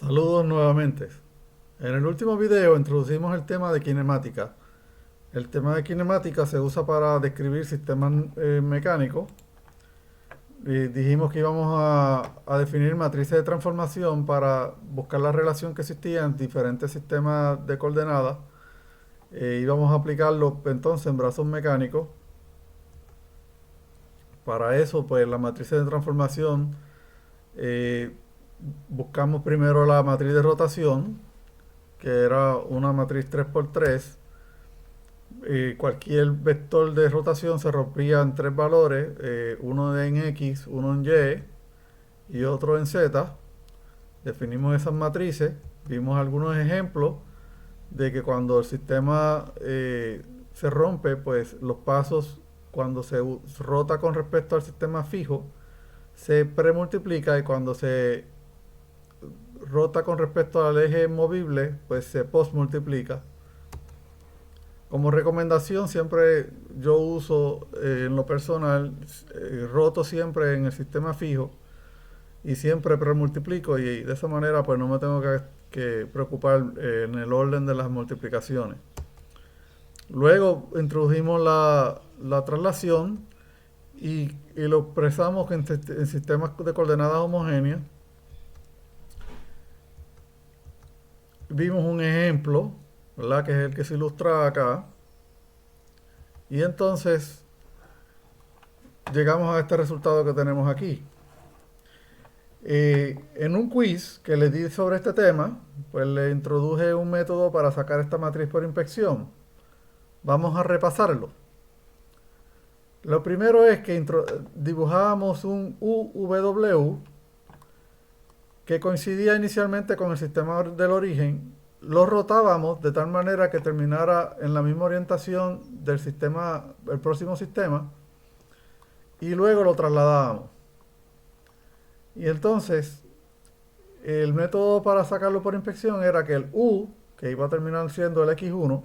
Saludos nuevamente. En el último video introducimos el tema de kinemática. El tema de kinemática se usa para describir sistemas mecánicos. Y dijimos que íbamos a definir matrices de transformación para buscar la relación que existía en diferentes sistemas de coordenadas. Íbamos a aplicarlo entonces en brazos mecánicos. Para eso, pues la matriz de transformación, eh, buscamos primero la matriz de rotación, que era una matriz 3x3. Cualquier vector de rotación se rompía en tres valores, uno en X, uno en Y y otro en Z. Definimos esas matrices, vimos algunos ejemplos de que cuando el sistema se rompe, pues los pasos cuando se rota con respecto al sistema fijo se premultiplica, y cuando se rota con respecto al eje movible, pues se postmultiplica. Como recomendación, siempre yo uso en lo personal, roto siempre en el sistema fijo y siempre premultiplico, y de esa manera pues no me tengo que preocupar en el orden de las multiplicaciones. Luego introdujimos la traslación y lo expresamos en sistemas de coordenadas homogéneas. Vimos un ejemplo, ¿verdad?, que es el que se ilustra acá. Y entonces llegamos a este resultado que tenemos aquí. En un quiz que le di sobre este tema, pues le introduje un método para sacar esta matriz por inspección. Vamos a repasarlo. Lo primero es que dibujábamos un UW que coincidía inicialmente con el sistema del origen. Lo rotábamos de tal manera que terminara en la misma orientación del sistema, el próximo sistema, y luego lo trasladábamos. Y entonces, el método para sacarlo por inspección era que el U, que iba a terminar siendo el X1,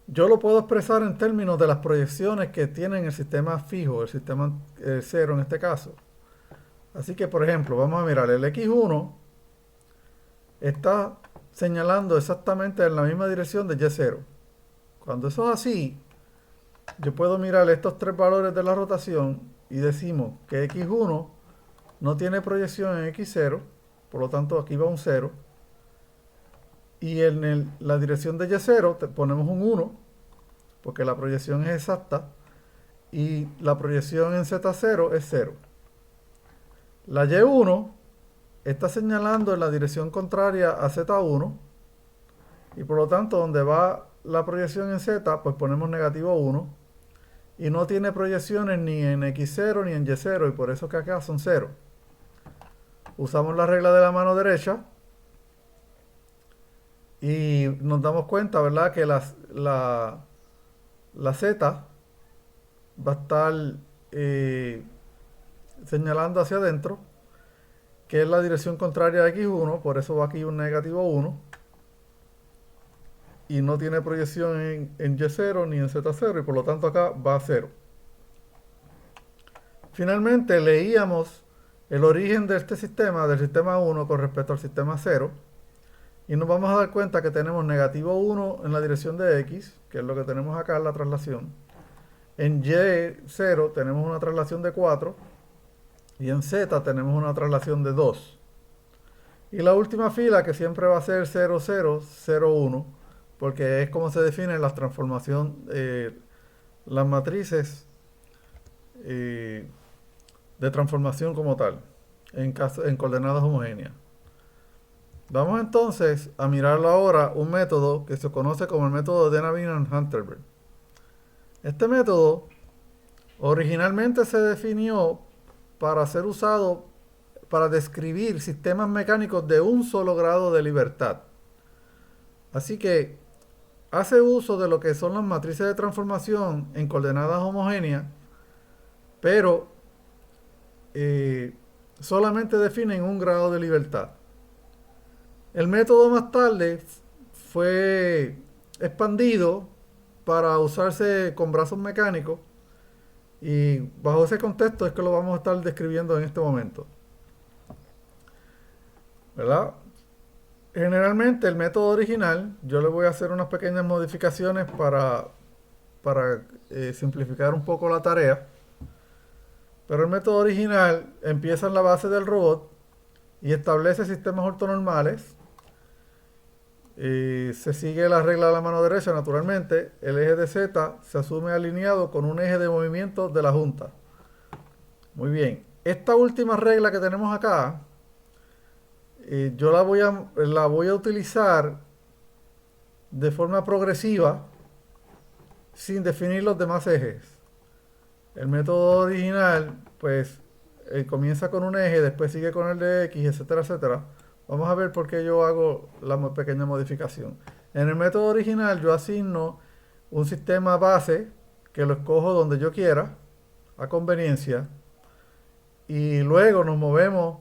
yo lo puedo expresar en términos de las proyecciones que tiene el sistema fijo, el sistema 0 en este caso. Así que, por ejemplo, vamos a mirar, el X1 está señalando exactamente en la misma dirección de Y0. Cuando eso es así, yo puedo mirar estos tres valores de la rotación y decimos que X1 no tiene proyección en X0, por lo tanto aquí va un 0. Y en la dirección de Y0 ponemos un 1, porque la proyección es exacta, y la proyección en Z0 es 0. La Y1 está señalando en la dirección contraria a Z1, y por lo tanto donde va la proyección en Z, pues ponemos negativo 1, y no tiene proyecciones ni en X0 ni en Y0, y por eso que acá son 0. Usamos la regla de la mano derecha y nos damos cuenta, ¿verdad?, que la Z va a estar señalando hacia adentro, que es la dirección contraria a X1, por eso va aquí un negativo 1, y no tiene proyección en Y0 ni en Z0, y por lo tanto acá va a 0. Finalmente leíamos el origen de este sistema, del sistema 1 con respecto al sistema 0, y nos vamos a dar cuenta que tenemos negativo 1 en la dirección de X, que es lo que tenemos acá en la traslación. En Y0 tenemos una traslación de 4, y en Z tenemos una traslación de 2. Y la última fila, que siempre va a ser 0, 0, 0, 1, porque es como se definen las transformaciones, las matrices de transformación como tal, en coordenadas homogéneas. Vamos entonces a mirarlo ahora, un método que se conoce como el método de Navier-Hunterberg. Este método originalmente se definió para ser usado para describir sistemas mecánicos de un solo grado de libertad. Así que hace uso de lo que son las matrices de transformación en coordenadas homogéneas, pero solamente definen un grado de libertad. El método más tarde fue expandido para usarse con brazos mecánicos, y bajo ese contexto es que lo vamos a estar describiendo en este momento. ¿verdad? Generalmente el método original, yo le voy a hacer unas pequeñas modificaciones para simplificar un poco la tarea. Pero el método original empieza en la base del robot y establece sistemas ortonormales. Se sigue la regla de la mano derecha, naturalmente. El eje de Z se asume alineado con un eje de movimiento de la junta. Muy bien. Esta última regla que tenemos acá, yo la voy a utilizar de forma progresiva sin definir los demás ejes. El método original, pues, comienza con un eje, después sigue con el de X, etcétera, etcétera. Vamos a ver por qué yo hago la pequeña modificación. En el método original yo asigno un sistema base que lo escojo donde yo quiera, a conveniencia, y luego nos movemos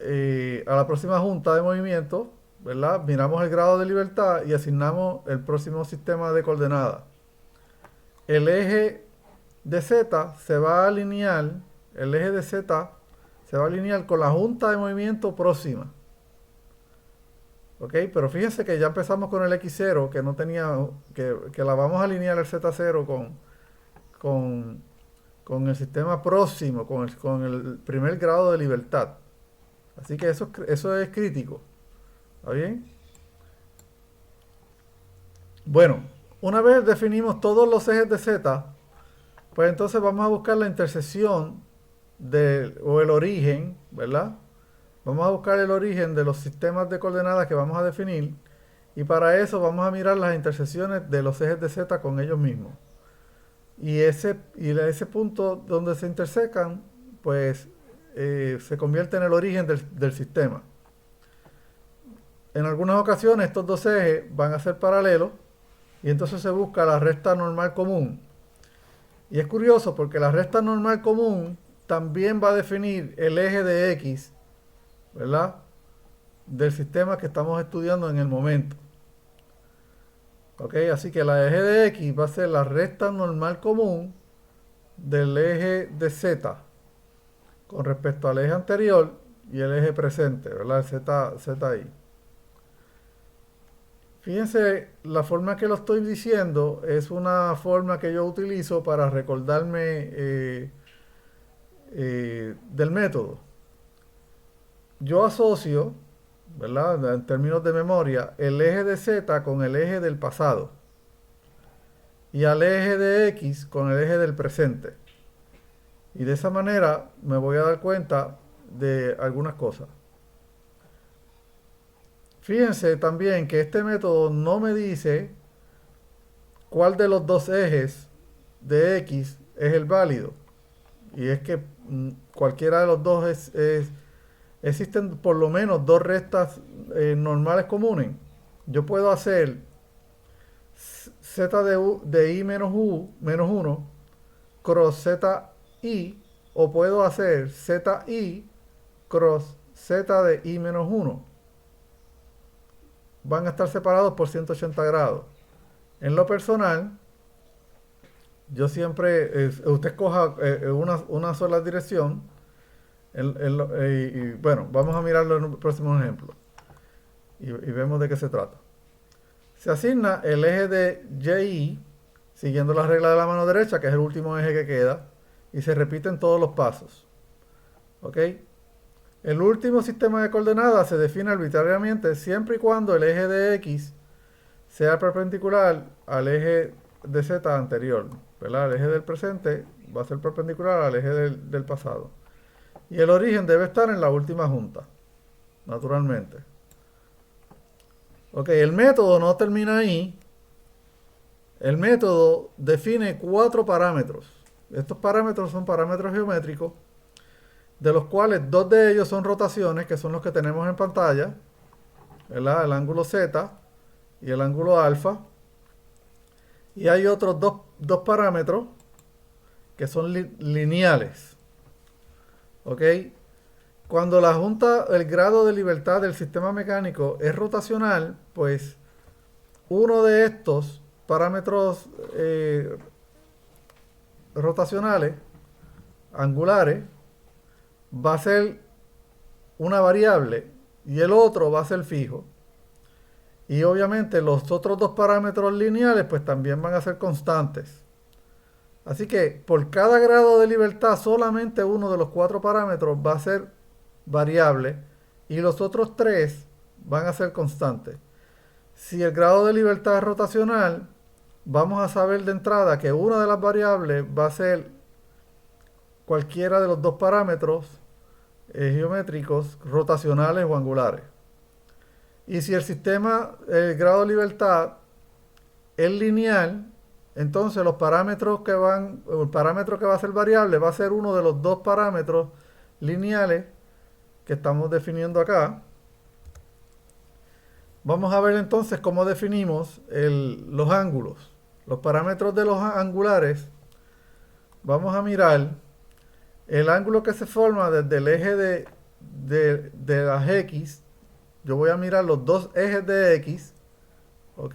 a la próxima junta de movimiento, ¿verdad? Miramos el grado de libertad y asignamos el próximo sistema de coordenadas. El eje de Z se va a alinear, el eje de Z se va a alinear con la junta de movimiento próxima. ¿Ok? Pero fíjense que ya empezamos con el X0, que no tenía, que la vamos a alinear el Z0 con el sistema próximo, con el primer grado de libertad. Así que eso es crítico. ¿Está bien? Bueno, una vez definimos todos los ejes de Z, pues entonces vamos a buscar la intersección o el origen, ¿verdad? Vamos a buscar el origen de los sistemas de coordenadas que vamos a definir y para eso vamos a mirar las intersecciones de los ejes de Z con ellos mismos. Y ese punto donde se intersecan, pues se convierte en el origen del sistema. En algunas ocasiones estos dos ejes van a ser paralelos y entonces se busca la recta normal común. Y es curioso porque la recta normal común también va a definir el eje de X, ¿verdad? Del sistema que estamos estudiando en el momento. ¿Ok? Así que la eje de X va a ser la recta normal común del eje de Z con respecto al eje anterior y el eje presente, ¿verdad? El ZI. Fíjense, la forma que lo estoy diciendo es una forma que yo utilizo para recordarme del método. Yo asocio, ¿verdad? En términos de memoria, el eje de Z con el eje del pasado y al eje de X con el eje del presente. Y de esa manera me voy a dar cuenta de algunas cosas. Fíjense también que este método no me dice cuál de los dos ejes de X es el válido. Y es que cualquiera de los dos existen por lo menos dos rectas normales comunes. Yo puedo hacer z de i menos 1 cross zi o puedo hacer zi cross z de i menos 1. Van a estar separados por 180 grados. En lo personal, yo siempre, usted escoja una sola dirección. Y bueno, vamos a mirarlo en un próximo ejemplo. Y vemos de qué se trata. Se asigna el eje de YI, siguiendo la regla de la mano derecha, que es el último eje que queda, y se repiten todos los pasos. ¿Ok? El último sistema de coordenadas se define arbitrariamente siempre y cuando el eje de X sea perpendicular al eje de Z anterior, ¿verdad? El eje del presente va a ser perpendicular al eje del pasado. Y el origen debe estar en la última junta, naturalmente. Ok, el método no termina ahí. El método define 4 parámetros. Estos parámetros son parámetros geométricos, de los cuales 2 de ellos son rotaciones, que son los que tenemos en pantalla, ¿verdad? El ángulo Z y el ángulo alfa. Y hay otros dos parámetros que son lineales. ¿Ok? Cuando la junta, el grado de libertad del sistema mecánico es rotacional, pues uno de estos parámetros rotacionales, angulares, va a ser una variable y el otro va a ser fijo. Y obviamente los otros dos parámetros lineales pues también van a ser constantes. Así que por cada grado de libertad solamente uno de los cuatro parámetros va a ser variable y los otros tres van a ser constantes. Si el grado de libertad es rotacional, vamos a saber de entrada que una de las variables va a ser cualquiera de los dos parámetros geométricos rotacionales o angulares. Y si el grado de libertad es lineal, entonces el parámetro que va a ser variable va a ser uno de los dos parámetros lineales que estamos definiendo acá. Vamos a ver entonces cómo definimos los ángulos. Los parámetros de los angulares, vamos a mirar el ángulo que se forma desde el eje de las X. Yo voy a mirar los dos ejes de X, ¿ok?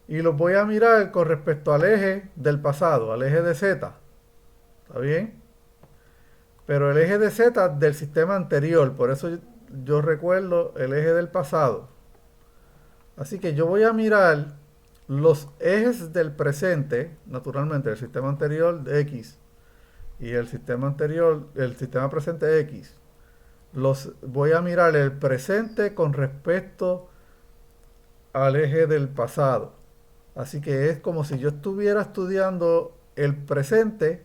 Y los voy a mirar con respecto al eje del pasado, al eje de Z. ¿Está bien? Pero el eje de Z del sistema anterior, por eso yo recuerdo el eje del pasado. Así que yo voy a mirar los ejes del presente, naturalmente, el sistema anterior de X y el sistema presente X. Voy a mirar el presente con respecto al eje del pasado. Así que es como si yo estuviera estudiando el presente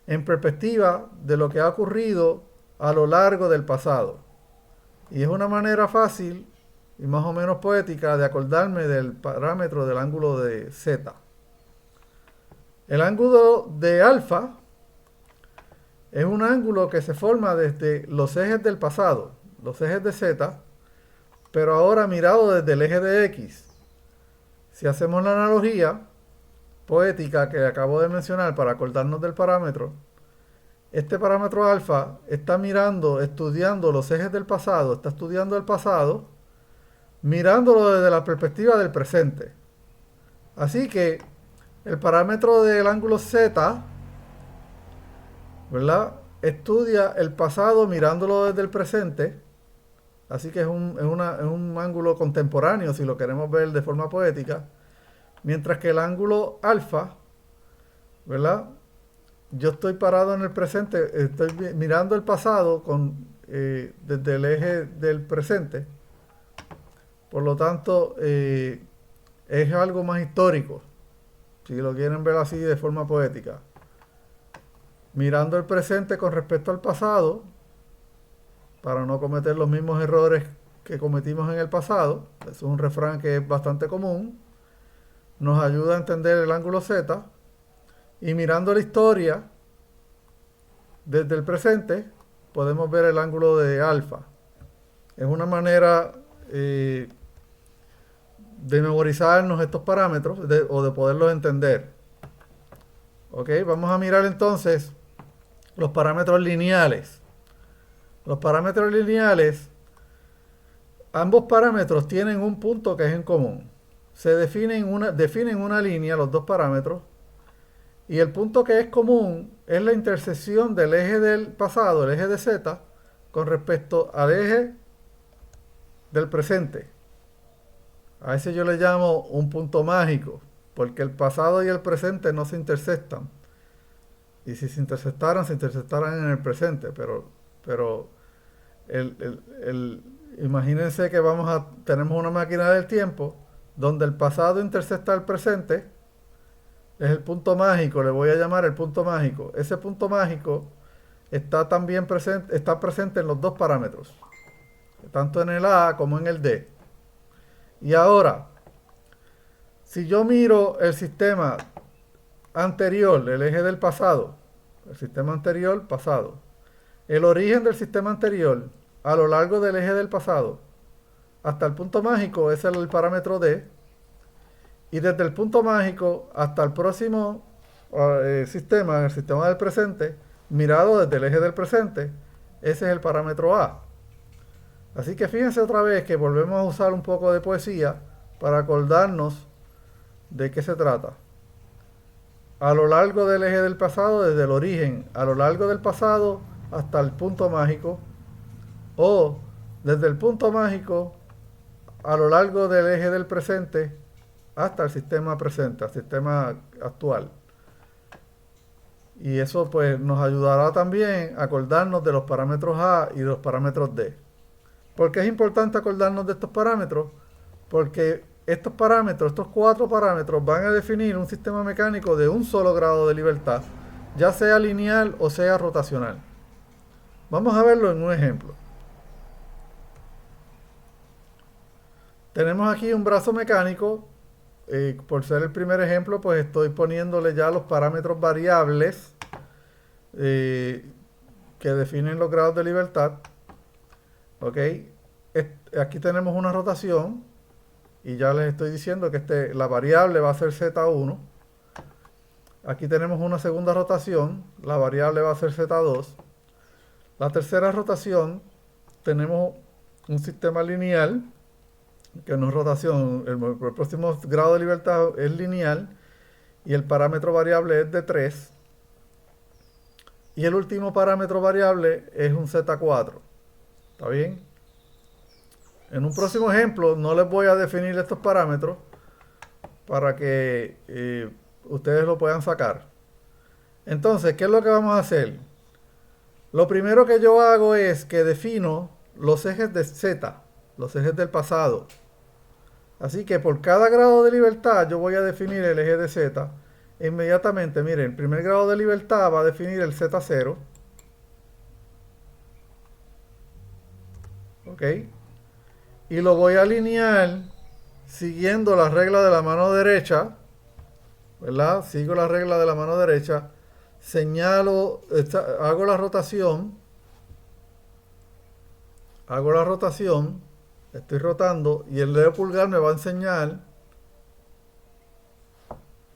en perspectiva de lo que ha ocurrido a lo largo del pasado. Y es una manera fácil y más o menos poética de acordarme del parámetro del ángulo de Z. El ángulo de alfa es un ángulo que se forma desde los ejes del pasado, los ejes de Z, pero ahora mirado desde el eje de X. Si hacemos la analogía poética que acabo de mencionar para acordarnos del parámetro, este parámetro alfa está estudiando los ejes del pasado, está estudiando el pasado, mirándolo desde la perspectiva del presente. Así que el parámetro del ángulo Z, ¿verdad?, estudia el pasado mirándolo desde el presente. Así que es un ángulo contemporáneo si lo queremos ver de forma poética. Mientras que el ángulo alfa, ¿verdad?, yo estoy parado en el presente, estoy mirando el pasado desde el eje del presente. Por lo tanto, es algo más histórico, si lo quieren ver así de forma poética. Mirando el presente con respecto al pasado, para no cometer los mismos errores que cometimos en el pasado. Eso es un refrán que es bastante común. Nos ayuda a entender el ángulo Z. Y mirando la historia desde el presente, podemos ver el ángulo de alfa. Es una manera de memorizarnos estos parámetros o de poderlos entender. Ok, vamos a mirar entonces los parámetros lineales. Los parámetros lineales, ambos parámetros tienen un punto que es en común. Definen una línea, los dos parámetros, y el punto que es común es la intersección del eje del pasado, el eje de Z, con respecto al eje del presente. A ese yo le llamo un punto mágico, porque el pasado y el presente no se intersectan. Y si se intersectaran en el presente, pero imagínense que tenemos una máquina del tiempo donde el pasado intersecta el presente. Es el punto mágico, le voy a llamar el punto mágico. Ese punto mágico está presente en los dos parámetros, tanto en el A como en el D. Y ahora, si yo miro el sistema anterior, el eje del pasado, el sistema anterior, pasado, el origen del sistema anterior a lo largo del eje del pasado hasta el punto mágico es el parámetro D, y desde el punto mágico hasta el próximo sistema, el sistema del presente, mirado desde el eje del presente, ese es el parámetro A. Así que fíjense otra vez que volvemos a usar un poco de poesía para acordarnos de qué se trata. A lo largo del eje del pasado, desde el origen, a lo largo del pasado hasta el punto mágico, o desde el punto mágico a lo largo del eje del presente hasta el sistema presente, al sistema actual. Y eso pues nos ayudará también a acordarnos de los parámetros A y de los parámetros D. ¿Por qué es importante acordarnos de estos parámetros? Porque estos parámetros, estos 4 parámetros, van a definir un sistema mecánico de un solo grado de libertad, ya sea lineal o sea rotacional. Vamos a verlo en un ejemplo. Tenemos aquí un brazo mecánico. Por ser el primer ejemplo, pues estoy poniéndole ya los parámetros variables que definen los grados de libertad. Ok, aquí tenemos una rotación y ya les estoy diciendo que la variable va a ser Z1. Aquí tenemos una segunda rotación, la variable va a ser Z2. La tercera rotación, tenemos un sistema lineal, que no es rotación, el próximo grado de libertad es lineal y el parámetro variable es de 3. Y el último parámetro variable es un Z4. ¿Está bien? En un próximo ejemplo no les voy a definir estos parámetros para que ustedes lo puedan sacar. Entonces, ¿qué es lo que vamos a hacer? Lo primero que yo hago es que defino los ejes de Z, los ejes del pasado. Así que por cada grado de libertad yo voy a definir el eje de Z. Inmediatamente, miren, el primer grado de libertad va a definir el Z0. ¿Ok? Y lo voy a alinear siguiendo la regla de la mano derecha. ¿Verdad? Sigo la regla de la mano derecha. Señalo, hago la rotación. Estoy rotando y el dedo pulgar me va a enseñar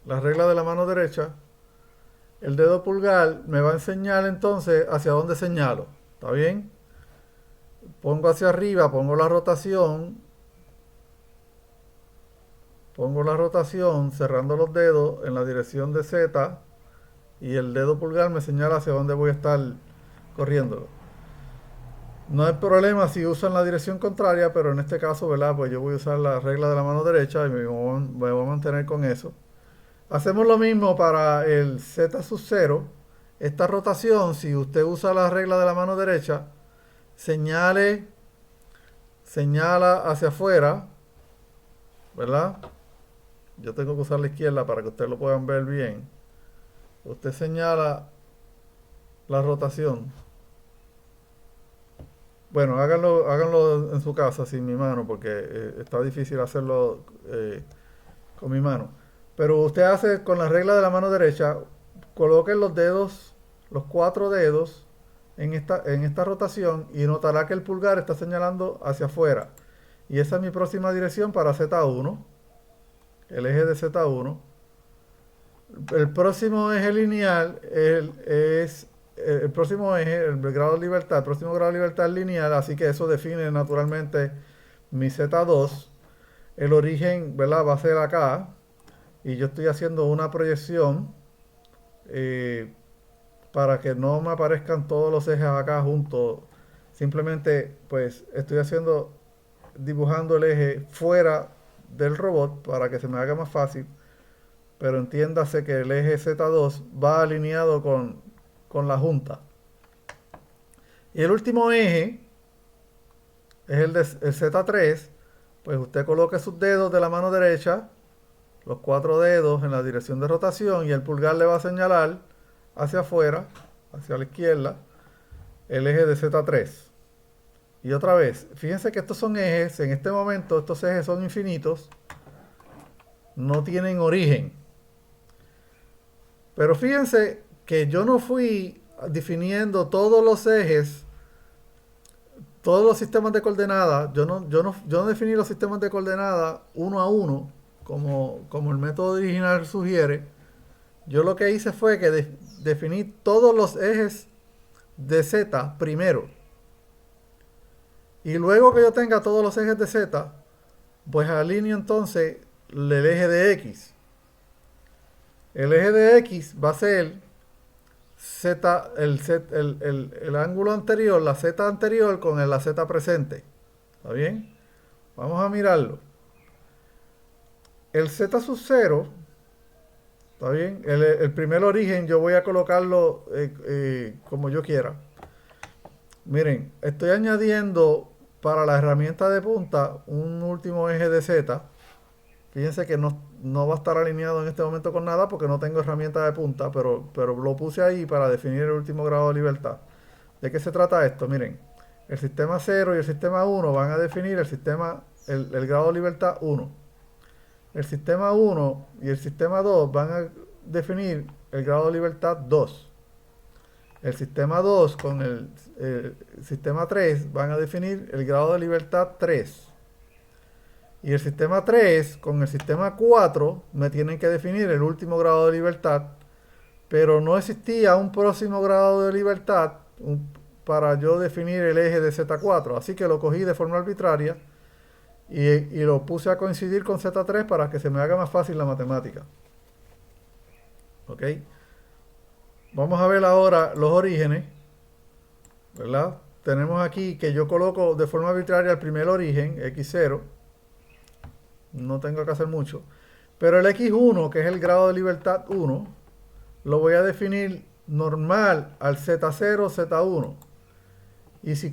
la regla de la mano derecha. El dedo pulgar me va a enseñar entonces hacia dónde señalo. ¿Está bien? Pongo hacia arriba, pongo la rotación, cerrando los dedos en la dirección de Z y el dedo pulgar me señala hacia dónde voy a estar corriéndolo. No hay problema si usan la dirección contraria, pero en este caso, ¿verdad? Pues yo voy a usar la regla de la mano derecha y me voy a mantener con eso. Hacemos lo mismo para el Z sub 0. Esta rotación, si usted usa la regla de la mano derecha, señala hacia afuera, ¿verdad? Yo tengo que usar la izquierda para que ustedes lo puedan ver bien. Usted señala la rotación. Bueno, háganlo en su casa sin mi mano porque está difícil hacerlo con mi mano. Pero usted hace con la regla de la mano derecha, coloquen los dedos, los 4 dedos en esta rotación y notará que el pulgar está señalando hacia afuera. Y esa es mi próxima dirección para Z1, el eje de Z1. El próximo eje lineal es el próximo eje, el grado de libertad, el próximo grado de libertad es lineal, así que eso define naturalmente mi Z2. El origen, ¿verdad? Va a ser acá. Y yo estoy haciendo una proyección para que no me aparezcan todos los ejes acá juntos. Simplemente, pues, dibujando el eje fuera del robot para que se me haga más fácil. Pero entiéndase que el eje Z2 va alineado con la junta. Y el último eje es el Z3. Pues usted coloque sus dedos de la mano derecha, los 4 dedos en la dirección de rotación, y el pulgar le va a señalar hacia afuera, hacia la izquierda, el eje de Z3. Y otra vez, fíjense que estos son ejes, en este momento estos ejes son infinitos, no tienen origen. Pero fíjense que yo no fui definiendo todos los ejes, todos los sistemas de coordenadas. Yo no definí los sistemas de coordenadas uno a uno, como el método original sugiere. Yo lo que hice fue que definí todos los ejes de Z primero. Y luego que yo tenga todos los ejes de Z, pues alineo entonces el eje de X. El eje de X va a ser Z, el ángulo anterior, la Z anterior con la Z presente. ¿Está bien? Vamos a mirarlo. El z sub 0, ¿está bien? El primer origen yo voy a colocarlo como yo quiera. Miren, estoy añadiendo para la herramienta de punta un último eje de z. Fíjense que no va a estar alineado en este momento con nada porque no tengo herramienta de punta, pero lo puse ahí para definir el último grado de libertad. ¿De qué se trata esto? Miren, el sistema 0 y el sistema 1 van a definir el grado de libertad 1. El sistema 1 y el sistema 2 van a definir el grado de libertad 2. El sistema 2 con el sistema 3 van a definir el grado de libertad 3. Y el sistema 3 con el sistema 4 me tienen que definir el último grado de libertad, pero no existía un próximo grado de libertad para yo definir el eje de Z4, así que lo cogí de forma arbitraria y lo puse a coincidir con Z3 para que se me haga más fácil la matemática. ¿Ok? Vamos a ver ahora los orígenes, ¿verdad? Tenemos aquí que yo coloco de forma arbitraria el primer origen, X0. No tengo que hacer mucho. Pero el X1, que es el grado de libertad 1, lo voy a definir normal al Z0, Z1. Y si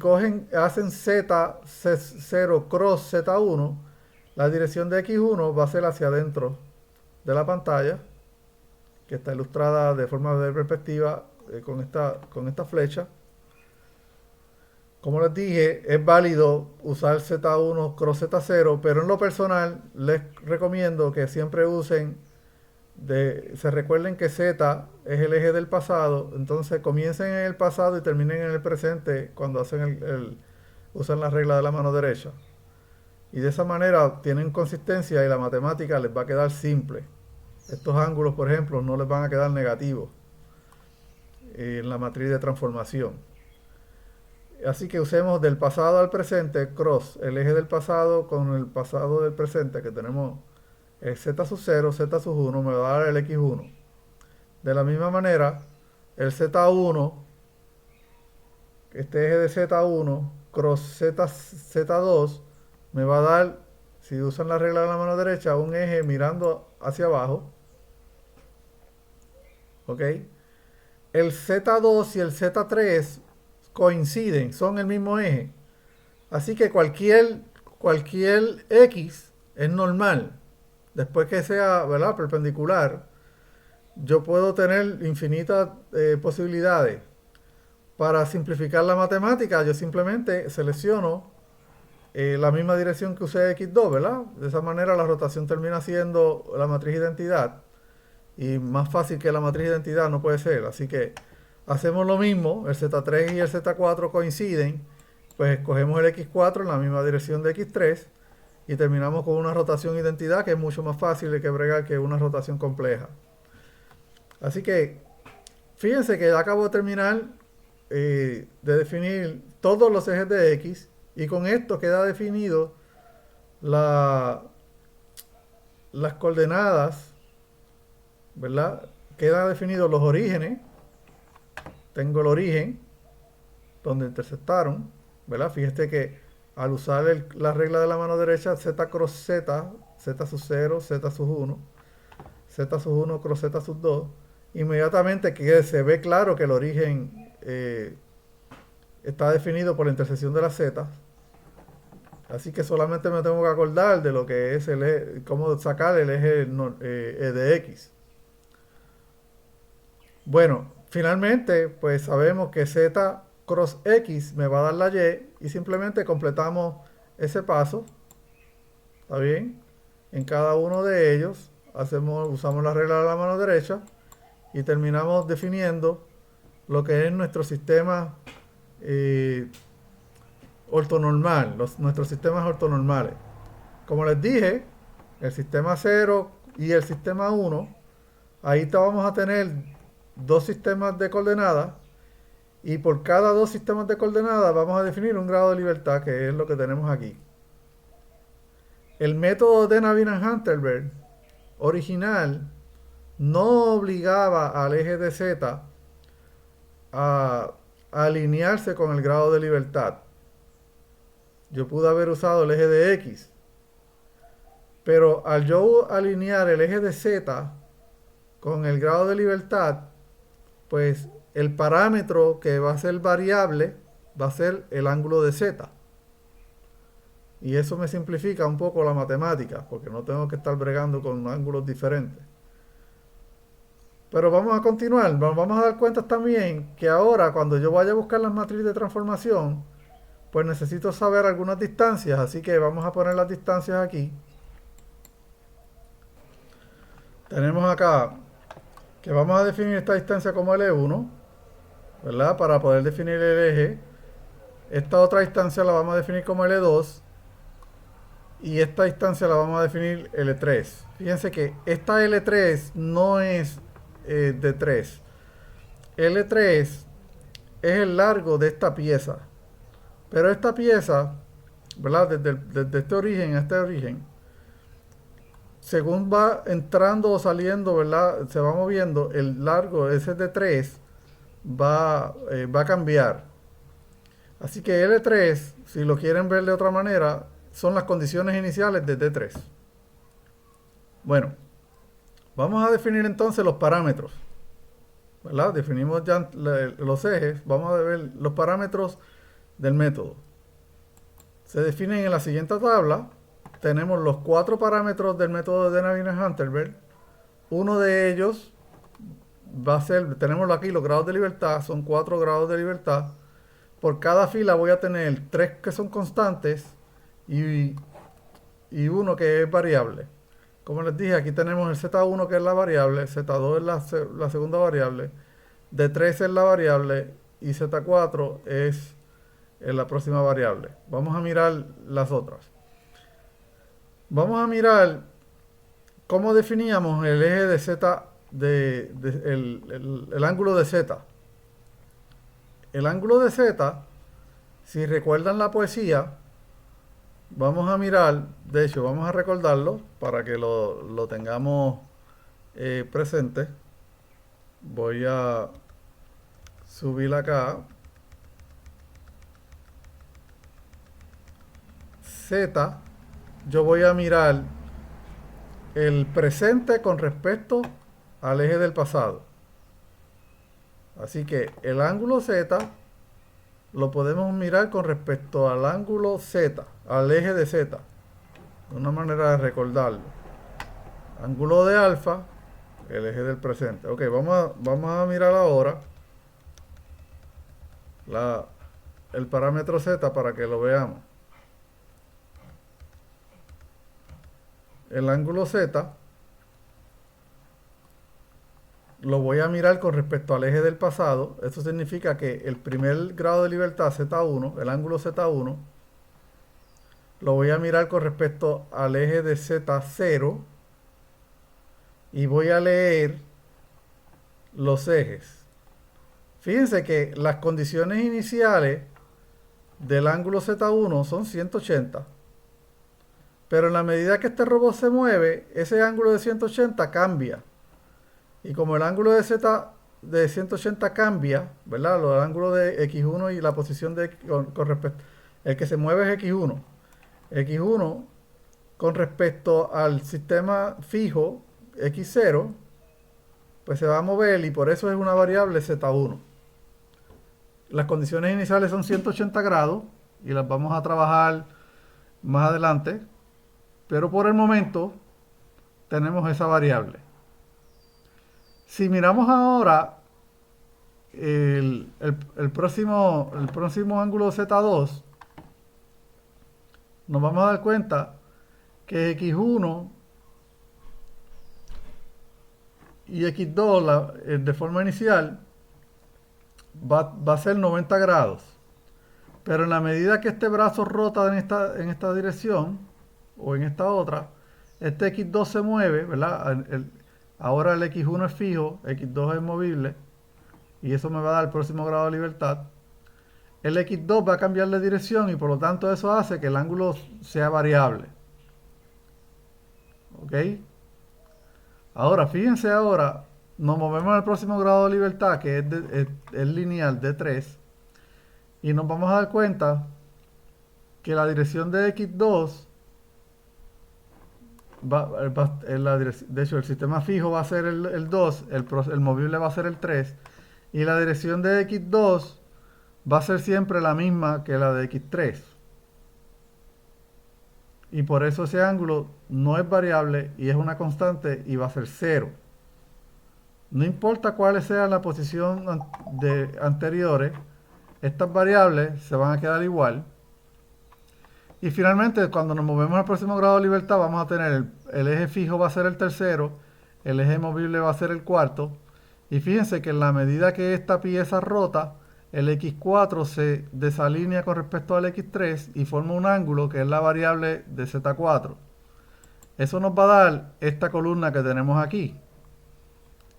hacen Z0 cross Z1, la dirección de X1 va a ser hacia adentro de la pantalla, que está ilustrada de forma de perspectiva con esta flecha. Como les dije, es válido usar Z1 cross Z0, pero en lo personal les recomiendo que siempre se recuerden que Z es el eje del pasado, entonces comiencen en el pasado y terminen en el presente cuando usan la regla de la mano derecha. Y de esa manera tienen consistencia y la matemática les va a quedar simple. Estos ángulos, por ejemplo, no les van a quedar negativos en la matriz de transformación. Así que usemos del pasado al presente, cross, el eje del pasado con el pasado del presente, que tenemos el z sub 0, z sub 1, me va a dar el x1. De la misma manera, el z1, este eje de z1, cross z2, me va a dar, si usan la regla de la mano derecha, un eje mirando hacia abajo. ¿Ok? El z2 y el z3 coinciden, son el mismo eje. Así que cualquier x es normal. Después que sea, ¿verdad?, perpendicular, yo puedo tener infinitas posibilidades. Para simplificar la matemática, yo simplemente selecciono la misma dirección que usé x2, ¿verdad? De esa manera la rotación termina siendo la matriz identidad. Y más fácil que la matriz identidad no puede ser. Así que hacemos lo mismo, el Z3 y el Z4 coinciden, pues escogemos el X4 en la misma dirección de X3 y terminamos con una rotación identidad que es mucho más fácil de que bregar que una rotación compleja. Así que fíjense que ya acabo de terminar de definir todos los ejes de X y con esto queda definido las coordenadas, ¿verdad? Quedan definidos los orígenes. Tengo el origen donde intersectaron, ¿verdad? Fíjate que al usar la regla de la mano derecha, z cross z, z sub 0, z sub 1, z sub 1 cross z sub 2, inmediatamente que se ve claro que el origen está definido por la intersección de las z. Así que solamente me tengo que acordar de lo que es cómo sacar el eje de x. Bueno, finalmente, pues sabemos que z cross x me va a dar la y simplemente completamos ese paso. ¿Está bien? En cada uno de ellos usamos la regla de la mano derecha y terminamos definiendo lo que es nuestro sistema ortonormal, nuestros sistemas ortonormales. Como les dije, el sistema 0 y el sistema 1, ahí vamos a tener dos sistemas de coordenadas y por cada dos sistemas de coordenadas vamos a definir un grado de libertad, que es lo que tenemos aquí. El método de Navier-Hunterberg original no obligaba al eje de z a alinearse con el grado de libertad. yo pude haber usado el eje de X. Pero al yo alinear el eje de Z con el grado de libertad, pues el parámetro que va a ser variable va a ser el ángulo de Z. Y eso me simplifica un poco la matemática, porque no tengo que estar bregando con ángulos diferentes. Pero vamos a continuar, vamos a dar cuenta también que ahora cuando yo vaya a buscar las matrices de transformación, pues necesito saber algunas distancias, así que vamos a poner las distancias aquí. Tenemos acá que vamos a definir esta distancia como L1, ¿verdad? Para poder definir el eje. Esta otra distancia la vamos a definir como L2 y esta distancia la vamos a definir L3. Fíjense que esta L3 no es de 3. L3 es el largo de esta pieza. Pero esta pieza, ¿verdad? Desde este origen a este origen, según va entrando o saliendo, ¿verdad? Se va moviendo, el largo ese de 3 va a cambiar. Así que L3, si lo quieren ver de otra manera, son las condiciones iniciales de T3. Bueno, vamos a definir entonces los parámetros, ¿verdad? Definimos ya los ejes, vamos a ver los parámetros del método. Se definen en la siguiente tabla. Tenemos los 4 parámetros del método de Navier-Hunterberg. Uno de ellos va a ser, tenemos aquí los grados de libertad, son 4 grados de libertad. Por cada fila voy a tener 3 que son constantes y uno que es variable. Como les dije, aquí tenemos el Z1 que es la variable, Z2 es la segunda variable, D3 es la variable y Z4 es la próxima variable. Vamos a mirar las otras. Vamos a mirar cómo definíamos el eje de Z, el ángulo de Z. El ángulo de Z, si recuerdan la poesía, vamos a mirar, de hecho vamos a recordarlo para que lo tengamos presente. Voy a subir acá. Z, yo voy a mirar el presente con respecto al eje del pasado. Así que el ángulo Z lo podemos mirar con respecto al ángulo Z, al eje de Z. Una manera de recordarlo. Ángulo de alfa, el eje del presente. Ok, vamos a mirar ahora el parámetro Z para que lo veamos. El ángulo Z lo voy a mirar con respecto al eje del pasado. Eso significa que el primer grado de libertad Z1, el ángulo Z1, lo voy a mirar con respecto al eje de Z0 y voy a leer los ejes. Fíjense que las condiciones iniciales del ángulo Z1 son 180. Pero en la medida que este robot se mueve, ese ángulo de 180 cambia. Y como el ángulo de Z de 180 cambia, ¿verdad? El ángulo de X1 y la posición de con respecto, el que se mueve es X1. X1 con respecto al sistema fijo X0, pues se va a mover y por eso es una variable Z1. Las condiciones iniciales son 180 grados y las vamos a trabajar más adelante. Pero por el momento tenemos esa variable. Si miramos ahora el próximo ángulo Z2, nos vamos a dar cuenta que X1 y X2 de forma inicial va a ser 90 grados. Pero en la medida que este brazo rota en esta dirección, o en esta otra, este X2 se mueve, ¿verdad? Ahora el X1 es fijo, X2 es movible, y eso me va a dar el próximo grado de libertad. El X2 va a cambiar de dirección y por lo tanto eso hace que el ángulo sea variable. ¿Ok? Ahora, fíjense ahora, nos movemos al próximo grado de libertad, que es lineal, D3, y nos vamos a dar cuenta que la dirección de X2 de hecho el sistema fijo va a ser el 2, el movible va a ser el 3, y la dirección de X2 va a ser siempre la misma que la de X3. Y por eso ese ángulo no es variable y es una constante y va a ser 0. No importa cuáles sean la posición anteriores, estas variables se van a quedar igual. Y finalmente, cuando nos movemos al próximo grado de libertad, vamos a tener el eje fijo va a ser el tercero, el eje movible va a ser el cuarto. Y fíjense que en la medida que esta pieza rota, el X4 se desalinea con respecto al X3 y forma un ángulo que es la variable de Z4. Eso nos va a dar esta columna que tenemos aquí.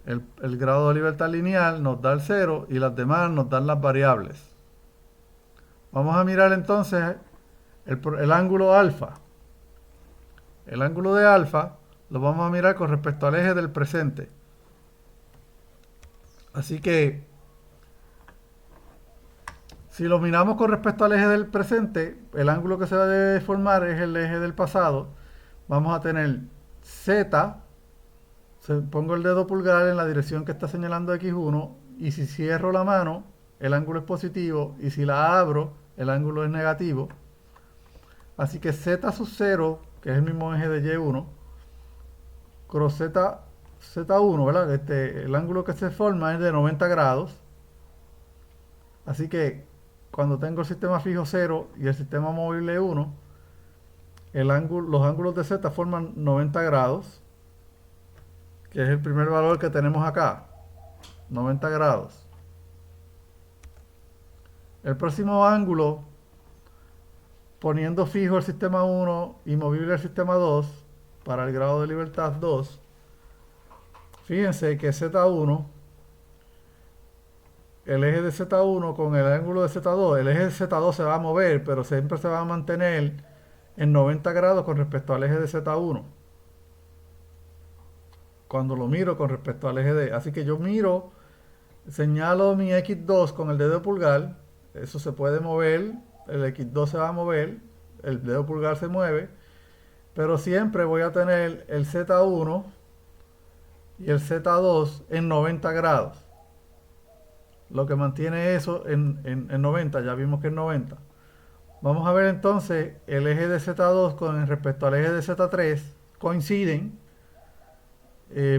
El grado de libertad lineal nos da el 0 y las demás nos dan las variables. Vamos a mirar entonces el ángulo alfa. El ángulo de alfa lo vamos a mirar con respecto al eje del presente. Así que, si lo miramos con respecto al eje del presente, el ángulo que se va a formar es el eje del pasado. Vamos a tener Z, pongo el dedo pulgar en la dirección que está señalando X1, y si cierro la mano, el ángulo es positivo, y si la abro, el ángulo es negativo. Así que Z sub 0, que es el mismo eje de Y1, cross Z1, ¿verdad? El ángulo que se forma es de 90 grados. Así que cuando tengo el sistema fijo 0 y el sistema movible 1, los ángulos de Z forman 90 grados, que es el primer valor que tenemos acá, 90 grados. El próximo ángulo, poniendo fijo el sistema 1 y movible el sistema 2 para el grado de libertad 2, fíjense que Z1, el eje de Z1 con el ángulo de Z2, el eje de Z2 se va a mover, pero siempre se va a mantener en 90 grados con respecto al eje de Z1. Cuando lo miro con respecto al eje de... Así que yo miro, señalo mi X2 con el dedo pulgar, eso se puede mover, el X2 se va a mover, el dedo pulgar se mueve, pero siempre voy a tener el Z1 y el Z2 en 90 grados. Lo que mantiene eso en 90, ya vimos que es 90. Vamos a ver entonces el eje de Z2 con respecto al eje de Z3 coinciden,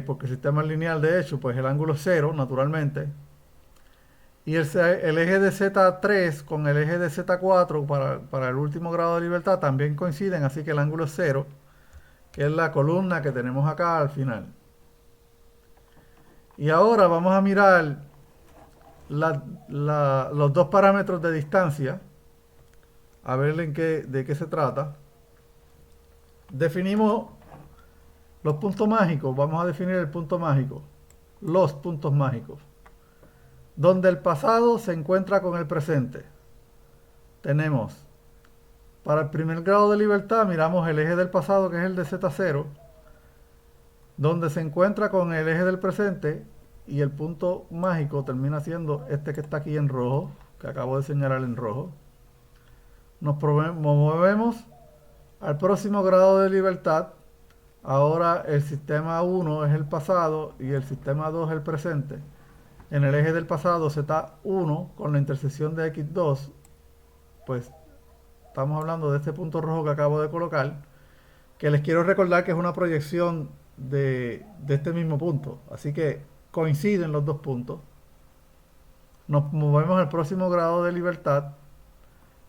porque el sistema es lineal, de hecho, pues el ángulo es 0, naturalmente. Y el eje de Z3 con el eje de Z4 para el último grado de libertad también coinciden, así que el ángulo es 0, que es la columna que tenemos acá al final. Y ahora vamos a mirar los dos parámetros de distancia, a ver de qué se trata. Definimos los puntos mágicos, vamos a definir el punto mágico, los puntos mágicos, donde el pasado se encuentra con el presente. Tenemos, para el primer grado de libertad, miramos el eje del pasado, que es el de Z0, donde se encuentra con el eje del presente, y el punto mágico termina siendo este que está aquí en rojo, que acabo de señalar en rojo. Nos movemos al próximo grado de libertad. Ahora el sistema 1 es el pasado y el sistema 2 es el presente. En el eje del pasado Z1 con la intersección de X2, pues estamos hablando de este punto rojo que acabo de colocar, que les quiero recordar que es una proyección de este mismo punto. Así que coinciden los dos puntos. Nos movemos al próximo grado de libertad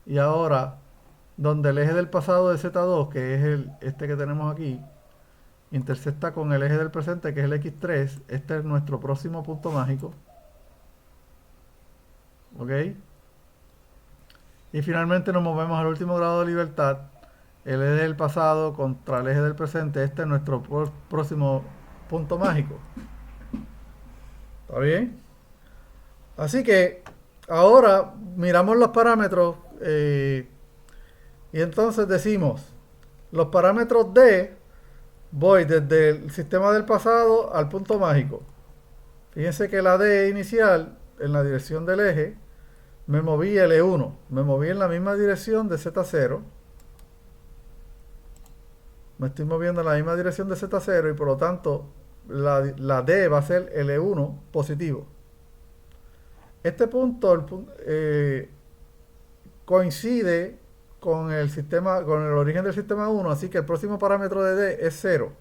y ahora donde el eje del pasado de Z2, que es este que tenemos aquí, intersecta con el eje del presente, que es el X3, este es nuestro próximo punto mágico. ¿Ok? Y finalmente nos movemos al último grado de libertad, el eje del pasado contra el eje del presente, este es nuestro próximo punto mágico. ¿Está bien? Así que ahora miramos los parámetros y entonces decimos, los parámetros D, voy desde el sistema del pasado al punto mágico. Fíjense que la D inicial, en la dirección del eje, me moví L1, me moví en la misma dirección de Z0, me estoy moviendo en la misma dirección de Z0 y por lo tanto la D va a ser L1 positivo. Este punto coincide con el sistema, con el origen del sistema 1, así que el próximo parámetro de D es 0.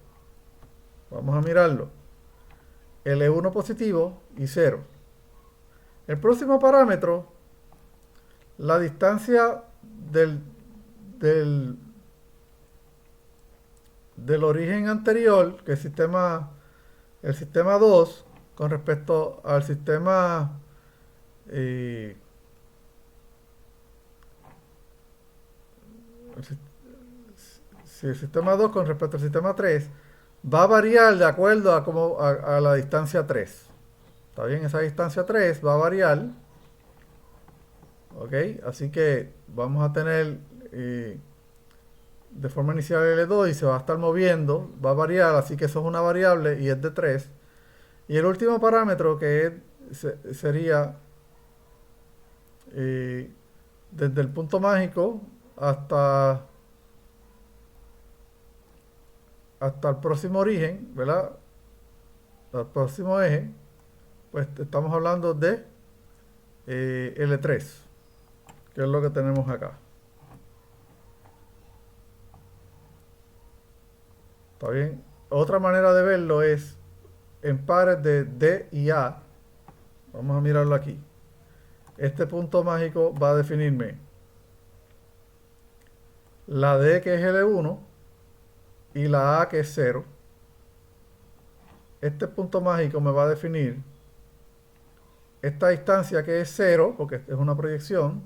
Vamos a mirarlo. L1 positivo y 0. El próximo parámetro, la distancia del origen anterior, que es el sistema 2, con respecto al sistema si el sistema 2 con respecto al sistema 3 va a variar de acuerdo a la distancia 3. ¿Está bien? Esa distancia 3 va a variar. ¿Ok? Así que vamos a tener de forma inicial L2 y se va a estar moviendo. Va a variar, así que eso es una variable y es de 3. Y el último parámetro que sería desde el punto mágico hasta el próximo origen, ¿verdad? Al próximo eje, pues estamos hablando de L3, que es lo que tenemos acá. ¿Está bien? Otra manera de verlo es en pares de D y A. Vamos a mirarlo aquí. Este punto mágico va a definirme la D, que es L1, y la A, que es 0. Este punto mágico me va a definir esta distancia, que es 0, porque es una proyección,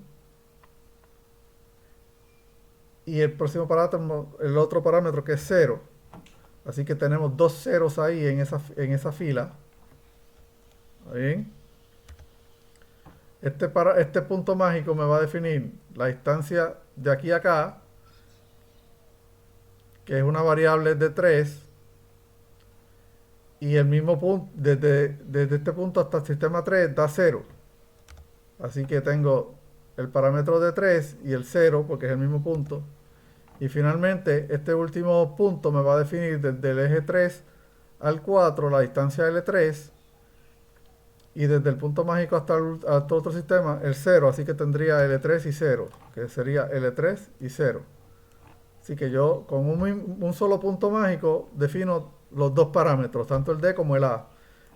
y el próximo parámetro, el otro parámetro, que es 0. Así que tenemos dos ceros ahí en esa fila. ¿Está bien? Este punto mágico me va a definir la distancia de aquí a acá, que es una variable de 3, y el mismo punto, desde este punto hasta el sistema 3 da 0. Así que tengo el parámetro de 3 y el 0, porque es el mismo punto. Y finalmente, este último punto me va a definir desde el eje 3 al 4 la distancia L3, y desde el punto mágico hasta otro sistema el 0, así que tendría L3 y 0, que sería L3 y 0. Así que yo con un solo punto mágico defino los dos parámetros, tanto el D como el A,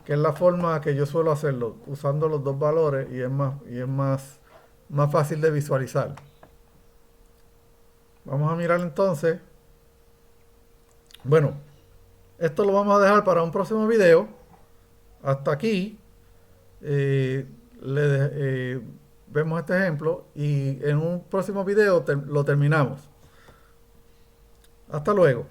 que es la forma que yo suelo hacerlo, usando los dos valores, y es más fácil de visualizar. Vamos a mirar entonces. Bueno, esto lo vamos a dejar para un próximo video. Hasta aquí vemos este ejemplo y en un próximo video lo terminamos. Hasta luego.